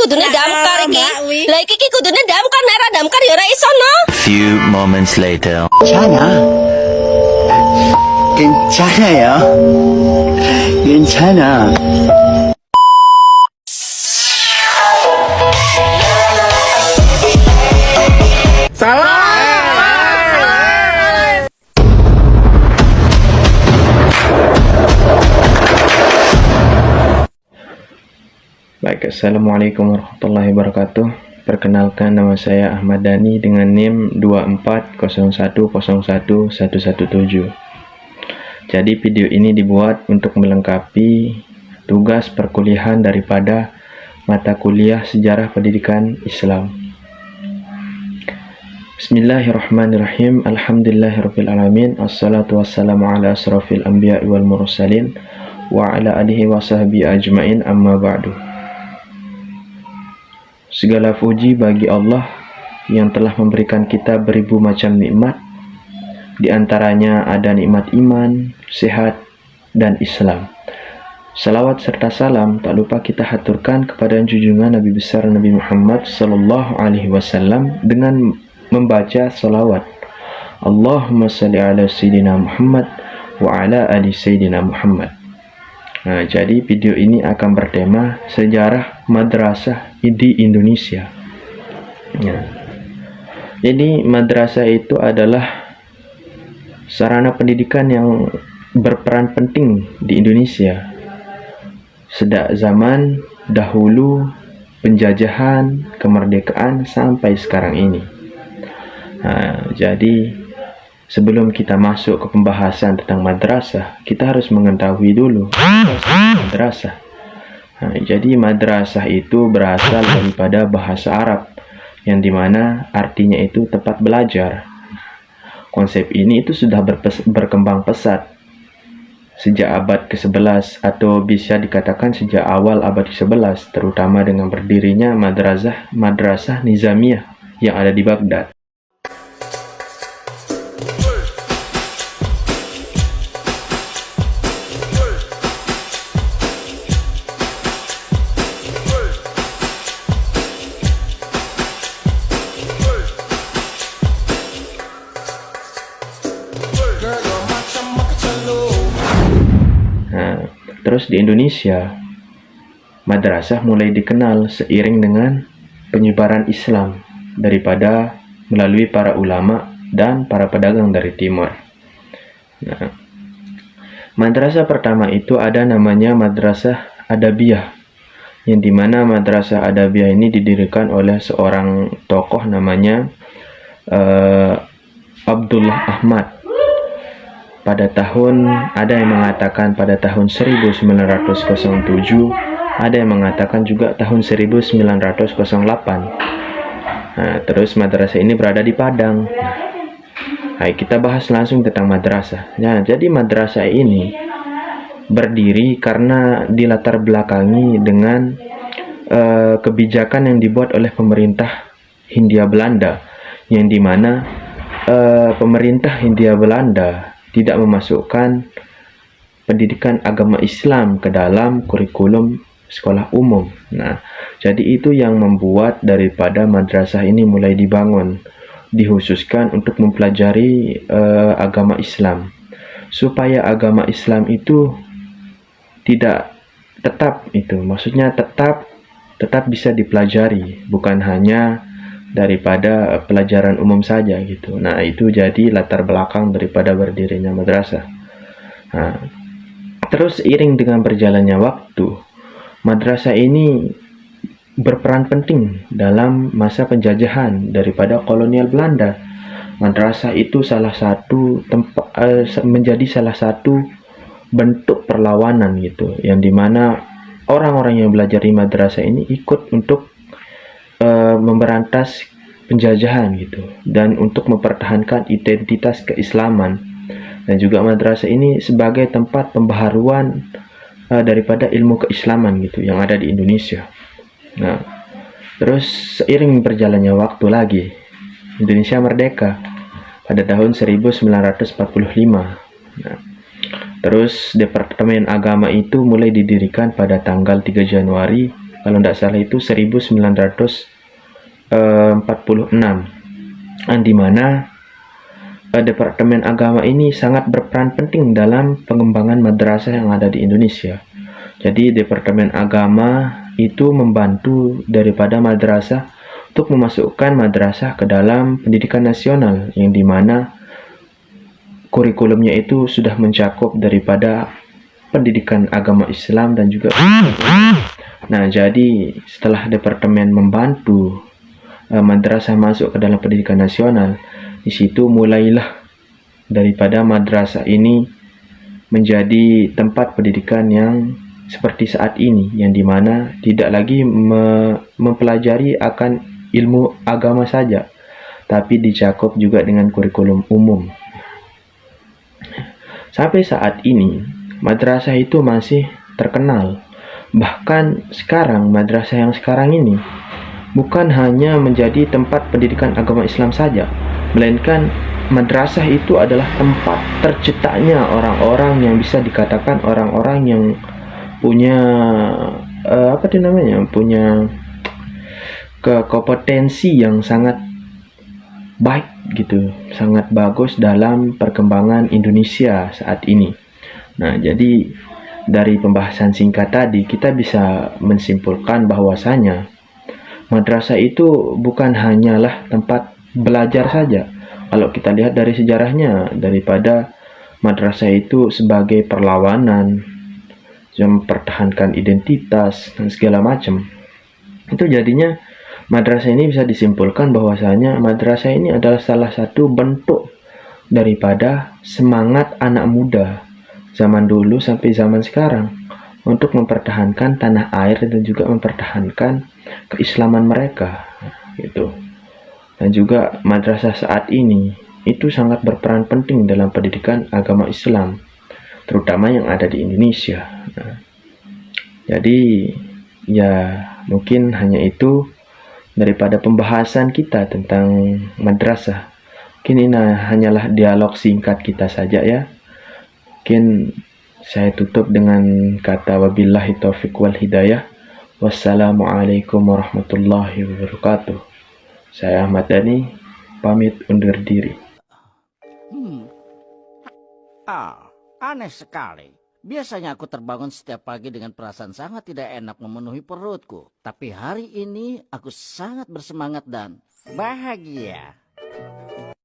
kudune damkar iki. Lah iki kudune damkar nek ora damkar ya ora iso no. Few moments later. 괜찮아. 괜찮아요. 괜찮아. Baik, Assalamualaikum warahmatullahi wabarakatuh. Perkenalkan, nama saya Ahmad Dhani dengan NIM 2401011117. Jadi video ini dibuat untuk melengkapi tugas perkuliahan daripada mata kuliah Sejarah Pendidikan Islam. Bismillahirrahmanirrahim. Alhamdulillahirrabbilalamin. Assalatu wassalamu ala asrafil anbiya'i wal mursalin wa ala alihi wa sahbihi ajmain, amma ba'du. Segala puji bagi Allah yang telah memberikan kita beribu macam nikmat. Di antaranya ada nikmat iman, sehat, dan Islam. Salawat serta salam tak lupa kita haturkan kepada junjungan Nabi besar Nabi Muhammad sallallahu alaihi wasallam dengan membaca salawat. Allahumma salli ala sayyidina Muhammad wa ala ali sayyidina Muhammad. Nah, jadi video ini akan bertema sejarah madrasah di Indonesia. Ya. Jadi madrasah itu adalah sarana pendidikan yang berperan penting di Indonesia. Sejak zaman dahulu penjajahan, kemerdekaan sampai sekarang ini. Nah, jadi sebelum kita masuk ke pembahasan tentang madrasah, kita harus mengetahui dulu madrasah. Nah, jadi madrasah itu berasal daripada bahasa Arab yang dimana artinya itu tempat belajar. Konsep ini itu sudah berkembang pesat sejak abad ke-11 atau bisa dikatakan sejak awal abad ke-11, terutama dengan berdirinya Madrasah Nizamiyah yang ada di Baghdad. Nah, terus di Indonesia, madrasah mulai dikenal seiring dengan penyebaran Islam daripada melalui para ulama dan para pedagang dari timur. Nah, madrasah pertama itu ada namanya Madrasah Adabiyah, yang dimana Madrasah Adabiyah ini didirikan oleh seorang tokoh namanya Abdullah Ahmad. Pada tahun, ada yang mengatakan pada tahun 1907, ada yang mengatakan juga tahun 1908. Nah, terus madrasah ini berada di Padang. Nah, kita bahas langsung tentang madrasah. Nah, jadi madrasah ini berdiri karena dilatar belakangi dengan kebijakan yang dibuat oleh pemerintah Hindia Belanda, yang dimana pemerintah Hindia Belanda tidak memasukkan pendidikan agama Islam ke dalam kurikulum sekolah umum. Nah, jadi itu yang membuat daripada madrasah ini mulai dibangun, dikhususkan untuk mempelajari agama Islam, supaya agama Islam itu tidak tetap itu, maksudnya tetap bisa dipelajari, bukan hanya daripada pelajaran umum saja gitu. Nah, itu jadi latar belakang daripada berdirinya madrasah. Nah, terus seiring dengan berjalannya waktu, madrasah ini berperan penting dalam masa penjajahan daripada kolonial Belanda. Madrasah itu menjadi salah satu bentuk perlawanan gitu, yang dimana orang-orang yang belajar di madrasah ini ikut untuk memberantas penjajahan gitu, dan untuk mempertahankan identitas keislaman. Dan juga madrasah ini sebagai tempat pembaharuan daripada ilmu keislaman gitu yang ada di Indonesia. Nah, terus seiring berjalannya waktu lagi, Indonesia merdeka pada tahun 1945. Nah, terus Departemen Agama itu mulai didirikan pada tanggal 3 Januari Kalau tidak salah itu 1946, di mana Departemen Agama ini sangat berperan penting dalam pengembangan madrasah yang ada di Indonesia. Jadi Departemen Agama itu membantu daripada madrasah untuk memasukkan madrasah ke dalam pendidikan nasional, yang dimana kurikulumnya itu sudah mencakup daripada pendidikan agama Islam dan juga. Nah, jadi setelah departemen membantu madrasah masuk ke dalam pendidikan nasional, di situ mulailah daripada madrasah ini menjadi tempat pendidikan yang seperti saat ini, yang dimana tidak lagi mempelajari akan ilmu agama saja, tapi dicakup juga dengan kurikulum umum. Sampai saat ini, madrasah itu masih terkenal. Bahkan sekarang, madrasah yang sekarang ini bukan hanya menjadi tempat pendidikan agama Islam saja, melainkan madrasah itu adalah tempat tercetaknya orang-orang yang bisa dikatakan orang-orang yang punya punya kompetensi yang sangat baik gitu, sangat bagus dalam perkembangan Indonesia saat ini. Nah, jadi dari pembahasan singkat tadi kita bisa menyimpulkan bahwasanya madrasah itu bukan hanyalah tempat belajar saja. Kalau kita lihat dari sejarahnya, daripada madrasah itu sebagai perlawanan, mempertahankan identitas dan segala macam. Itu jadinya madrasah ini bisa disimpulkan bahwasanya madrasah ini adalah salah satu bentuk daripada semangat anak muda zaman dulu sampai zaman sekarang untuk mempertahankan tanah air dan juga mempertahankan keislaman mereka gitu. Dan juga madrasah saat ini itu sangat berperan penting dalam pendidikan agama Islam, terutama yang ada di Indonesia. Nah, jadi ya mungkin hanya itu daripada pembahasan kita tentang madrasah. Mungkin ini hanyalah dialog singkat kita saja ya. Mungkin saya tutup dengan kata wabillahi taufiq wal hidayah. Wassalamualaikum warahmatullahi wabarakatuh. Saya Ahmad Dhani, pamit undur diri. Aneh sekali. Biasanya aku terbangun setiap pagi dengan perasaan sangat tidak enak memenuhi perutku. Tapi hari ini aku sangat bersemangat dan bahagia.